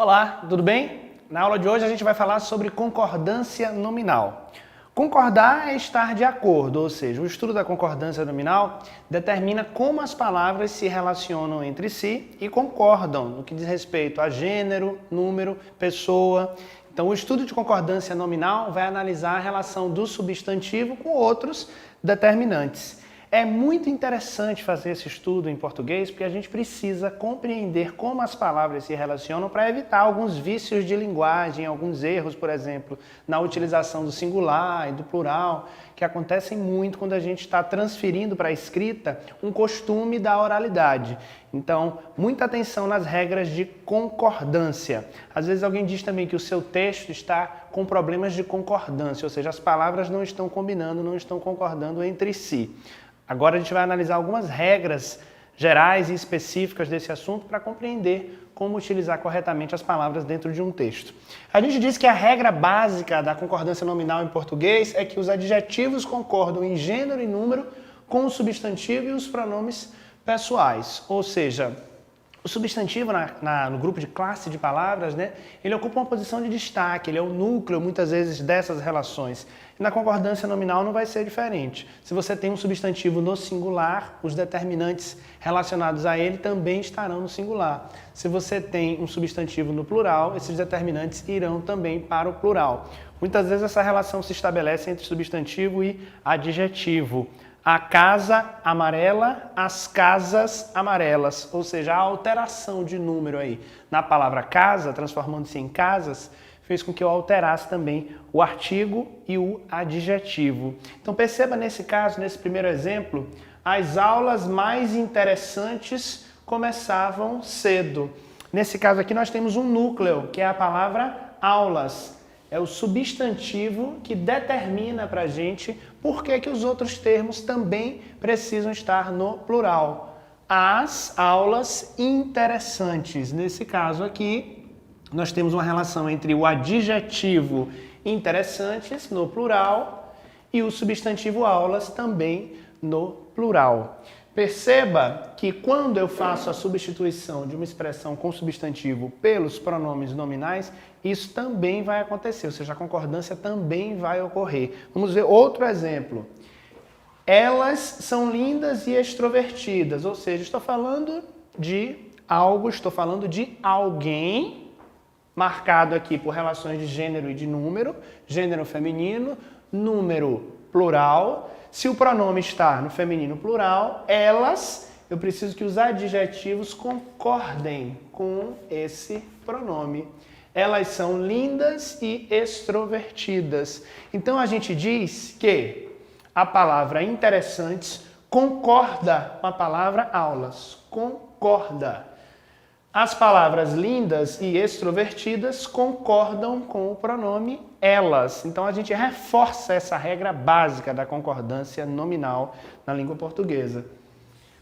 Olá, tudo bem? Na aula de hoje a gente vai falar sobre concordância nominal. Concordar é estar de acordo, ou seja, o estudo da concordância nominal determina como as palavras se relacionam entre si e concordam no que diz respeito a gênero, número, pessoa. Então, o estudo de concordância nominal vai analisar a relação do substantivo com outros determinantes. É muito interessante fazer esse estudo em português porque a gente precisa compreender como as palavras se relacionam para evitar alguns vícios de linguagem, alguns erros, por exemplo, na utilização do singular e do plural, que acontecem muito quando a gente está transferindo para a escrita um costume da oralidade. Então, muita atenção nas regras de concordância. Às vezes alguém diz também que o seu texto está com problemas de concordância, ou seja, as palavras não estão combinando, não estão concordando entre si. Agora a gente vai analisar algumas regras gerais e específicas desse assunto para compreender como utilizar corretamente as palavras dentro de um texto. A gente diz que a regra básica da concordância nominal em português é que os adjetivos concordam em gênero e número com o substantivo e os pronomes pessoais, ou seja, o substantivo no grupo de classe de palavras, ele ocupa uma posição de destaque, ele é o núcleo, muitas vezes, dessas relações. E na concordância nominal não vai ser diferente. Se você tem um substantivo no singular, os determinantes relacionados a ele também estarão no singular. Se você tem um substantivo no plural, esses determinantes irão também para o plural. Muitas vezes essa relação se estabelece entre substantivo e adjetivo. A casa amarela, as casas amarelas, ou seja, a alteração de número aí na palavra casa, transformando-se em casas, fez com que eu alterasse também o artigo e o adjetivo. Então perceba nesse caso, nesse primeiro exemplo, as aulas mais interessantes começavam cedo. Nesse caso aqui nós temos um núcleo, que é a palavra aulas. É o substantivo que determina para a gente por que os outros termos também precisam estar no plural. As aulas interessantes. Nesse caso aqui, nós temos uma relação entre o adjetivo interessantes, no plural, e o substantivo aulas também no plural. Perceba que quando eu faço a substituição de uma expressão com substantivo pelos pronomes nominais, isso também vai acontecer, ou seja, a concordância também vai ocorrer. Vamos ver outro exemplo. Elas são lindas e extrovertidas, ou seja, estou falando de algo, estou falando de alguém, marcado aqui por relações de gênero e de número, gênero feminino, número plural. Se o pronome está no feminino plural, elas, eu preciso que os adjetivos concordem com esse pronome. Elas são lindas e extrovertidas. Então a gente diz que a palavra interessantes concorda com a palavra aulas. Concorda. As palavras lindas e extrovertidas concordam com o pronome elas. Então a gente reforça essa regra básica da concordância nominal na língua portuguesa.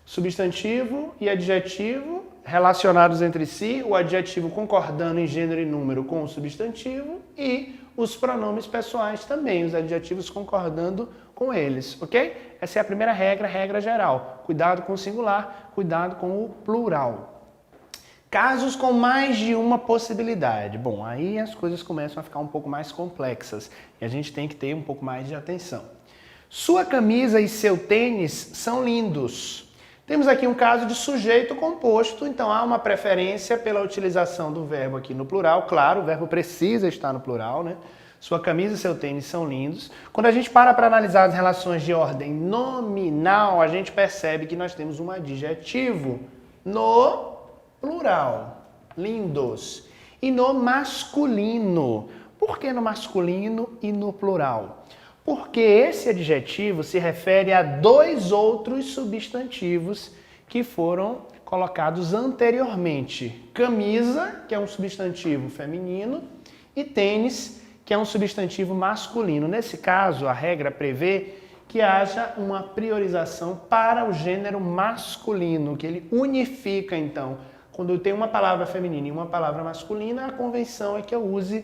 Substantivo e adjetivo relacionados entre si, o adjetivo concordando em gênero e número com o substantivo e os pronomes pessoais também, os adjetivos concordando com eles, ok? Essa é a primeira regra, regra geral. Cuidado com o singular, cuidado com o plural. Casos com mais de uma possibilidade. Bom, aí as coisas começam a ficar um pouco mais complexas e a gente tem que ter um pouco mais de atenção. Sua camisa e seu tênis são lindos. Temos aqui um caso de sujeito composto, então há uma preferência pela utilização do verbo aqui no plural. Claro, o verbo precisa estar no plural, Sua camisa e seu tênis são lindos. Quando a gente para analisar as relações de ordem nominal, a gente percebe que nós temos um adjetivo no plural, lindos. E no masculino. Por que no masculino e no plural? Porque esse adjetivo se refere a dois outros substantivos que foram colocados anteriormente. Camisa, que é um substantivo feminino, e tênis, que é um substantivo masculino. Nesse caso, a regra prevê que haja uma priorização para o gênero masculino, que ele unifica, então. Quando eu tenho uma palavra feminina e uma palavra masculina, a convenção é que eu use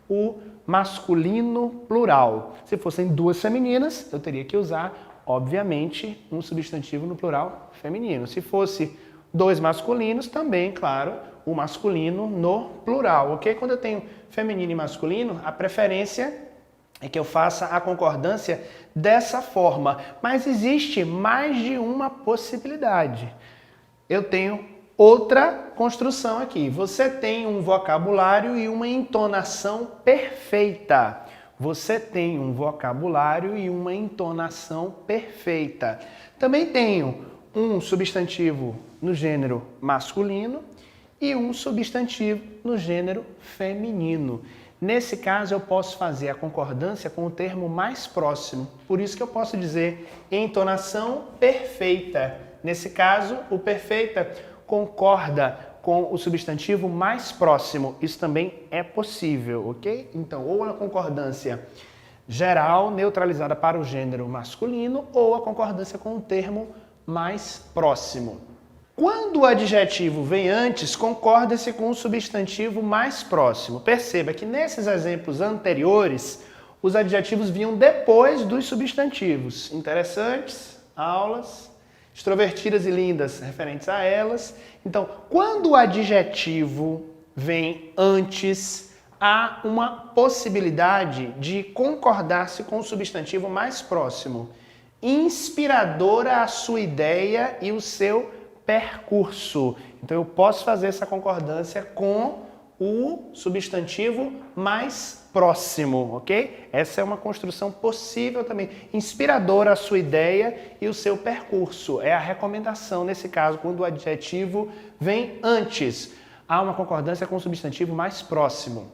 o masculino plural. Se fossem duas femininas, eu teria que usar, obviamente, um substantivo no plural feminino. Se fosse dois masculinos, também, claro, o masculino no plural, ok? Quando eu tenho feminino e masculino, a preferência é que eu faça a concordância dessa forma. Mas existe mais de uma possibilidade. Eu tenho outra construção aqui. Você tem um vocabulário e uma entonação perfeita. Você tem um vocabulário e uma entonação perfeita. Também tenho um substantivo no gênero masculino e um substantivo no gênero feminino. Nesse caso, eu posso fazer a concordância com o termo mais próximo. Por isso que eu posso dizer entonação perfeita. Nesse caso, o perfeita concorda com o substantivo mais próximo. Isso também é possível, ok? Então, ou a concordância geral, neutralizada para o gênero masculino, ou a concordância com o termo mais próximo. Quando o adjetivo vem antes, concorda-se com o substantivo mais próximo. Perceba que nesses exemplos anteriores, os adjetivos vinham depois dos substantivos. Interessantes, aulas, extrovertidas e lindas, referentes a elas. Então, quando o adjetivo vem antes, há uma possibilidade de concordar-se com o substantivo mais próximo. Inspiradora a sua ideia e o seu percurso. Então, eu posso fazer essa concordância com o substantivo mais próximo, ok? Essa é uma construção possível também. Inspiradora a sua ideia e o seu percurso. É a recomendação, nesse caso, quando o adjetivo vem antes. Há uma concordância com o substantivo mais próximo.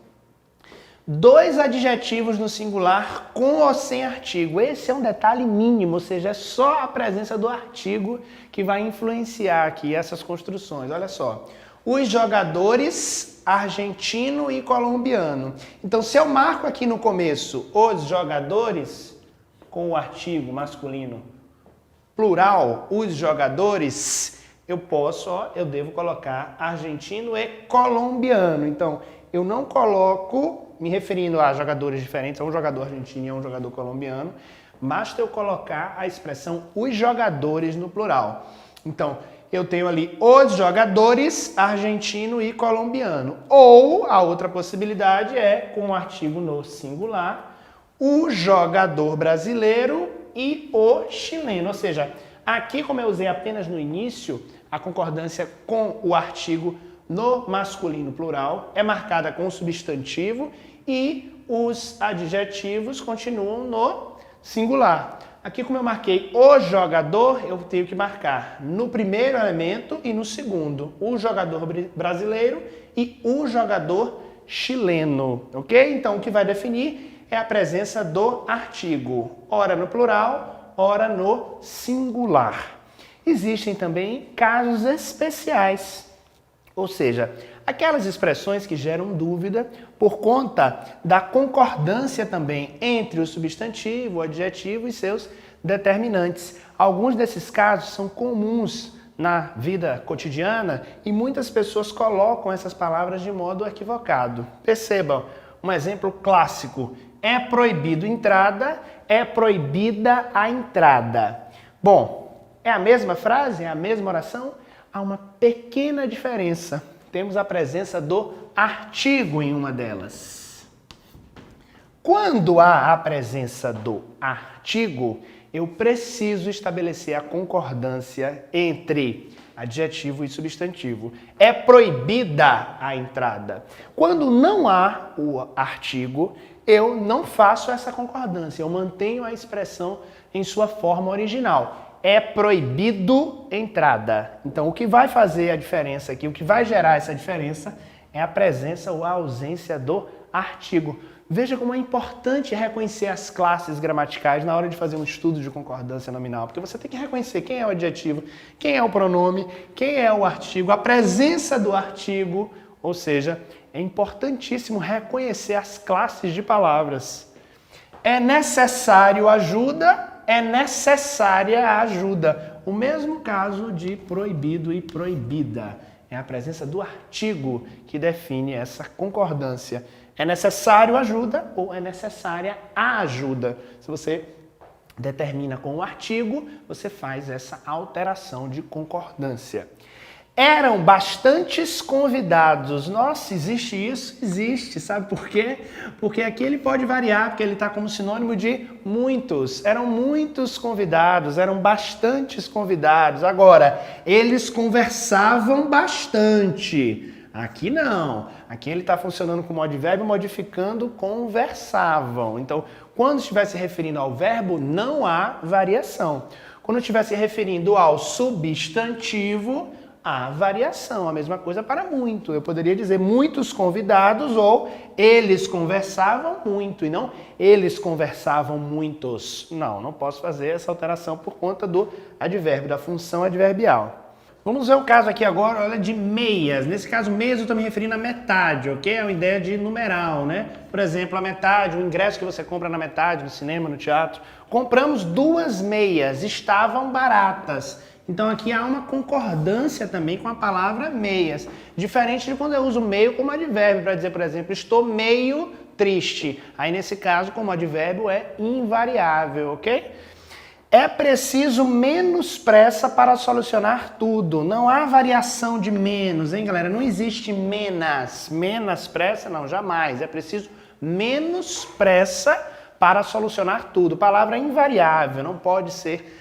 Dois adjetivos no singular com ou sem artigo. Esse é um detalhe mínimo, ou seja, é só a presença do artigo que vai influenciar aqui essas construções. Olha só. Os jogadores argentino e colombiano. Então, se eu marco aqui no começo os jogadores com o artigo masculino plural, os jogadores, eu devo colocar argentino e colombiano. Então, eu não coloco, me referindo a jogadores diferentes, a um jogador argentino e a um jogador colombiano, basta eu colocar a expressão os jogadores no plural. Então, eu tenho ali os jogadores argentino e colombiano. Ou a outra possibilidade é, com o artigo no singular, o jogador brasileiro e o chileno. Ou seja, aqui, como eu usei apenas no início, a concordância com o artigo no masculino plural é marcada com o substantivo e os adjetivos continuam no singular. Aqui, como eu marquei o jogador, eu tenho que marcar no primeiro elemento e no segundo, o jogador brasileiro e o jogador chileno, ok? Então, o que vai definir é a presença do artigo, ora no plural, ora no singular. Existem também casos especiais, ou seja, aquelas expressões que geram dúvida por conta da concordância também entre o substantivo, o adjetivo e seus determinantes. Alguns desses casos são comuns na vida cotidiana e muitas pessoas colocam essas palavras de modo equivocado. Percebam, um exemplo clássico: é proibido entrada, é proibida a entrada. Bom, é a mesma frase, é a mesma oração? Há uma pequena diferença. Temos a presença do artigo em uma delas. Quando há a presença do artigo, eu preciso estabelecer a concordância entre adjetivo e substantivo. É proibida a entrada. Quando não há o artigo, eu não faço essa concordância, eu mantenho a expressão em sua forma original. É proibido entrada. Então, o que vai fazer a diferença aqui, o que vai gerar essa diferença é a presença ou a ausência do artigo. Veja como é importante reconhecer as classes gramaticais na hora de fazer um estudo de concordância nominal, porque você tem que reconhecer quem é o adjetivo, quem é o pronome, quem é o artigo, a presença do artigo, ou seja, é importantíssimo reconhecer as classes de palavras. É necessário ajuda, é necessária a ajuda. O mesmo caso de proibido e proibida. É a presença do artigo que define essa concordância. É necessário ajuda ou é necessária a ajuda. Se você determina com o artigo, você faz essa alteração de concordância. Eram bastantes convidados. Nossa, existe isso? Existe. Sabe por quê? Porque aqui ele pode variar, porque ele está como sinônimo de muitos. Eram muitos convidados, eram bastantes convidados. Agora, eles conversavam bastante. Aqui não. Aqui ele está funcionando como advérbio, modificando conversavam. Então, quando estiver se referindo ao verbo, não há variação. Quando estiver se referindo ao substantivo, há variação. A mesma coisa para muito. Eu poderia dizer muitos convidados ou eles conversavam muito e não eles conversavam muitos. Não posso fazer essa alteração por conta do advérbio, da função adverbial. Vamos ver o caso aqui agora, olha, de meias. Nesse caso, meias eu estou me referindo à metade, ok? É uma ideia de numeral, né? Por exemplo, a metade, o ingresso que você compra na metade, no cinema, no teatro. Compramos 2 meias, estavam baratas. Então aqui há uma concordância também com a palavra meias. Diferente de quando eu uso meio como advérbio, para dizer, por exemplo, estou meio triste. Aí nesse caso, como advérbio, é invariável, ok? É preciso menos pressa para solucionar tudo. Não há variação de menos, hein, galera? Não existe menos. Menos pressa, não, jamais. É preciso menos pressa para solucionar tudo. Palavra invariável, não pode ser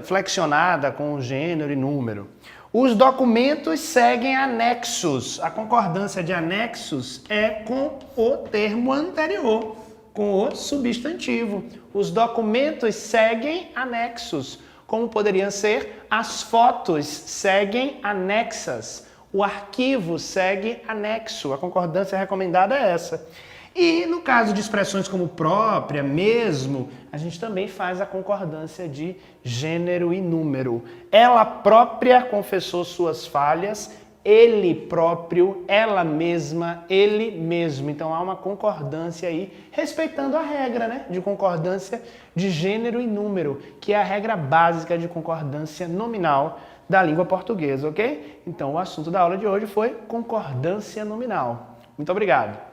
flexionada com gênero e número. Os documentos seguem anexos. A concordância de anexos é com o termo anterior, com o substantivo. Os documentos seguem anexos, como poderiam ser as fotos seguem anexas, o arquivo segue anexo. A concordância recomendada é essa. E no caso de expressões como própria, mesmo, a gente também faz a concordância de gênero e número. Ela própria confessou suas falhas, ele próprio, ela mesma, ele mesmo. Então há uma concordância aí, respeitando a regra, né, de concordância de gênero e número, que é a regra básica de concordância nominal da língua portuguesa, ok? Então o assunto da aula de hoje foi concordância nominal. Muito obrigado.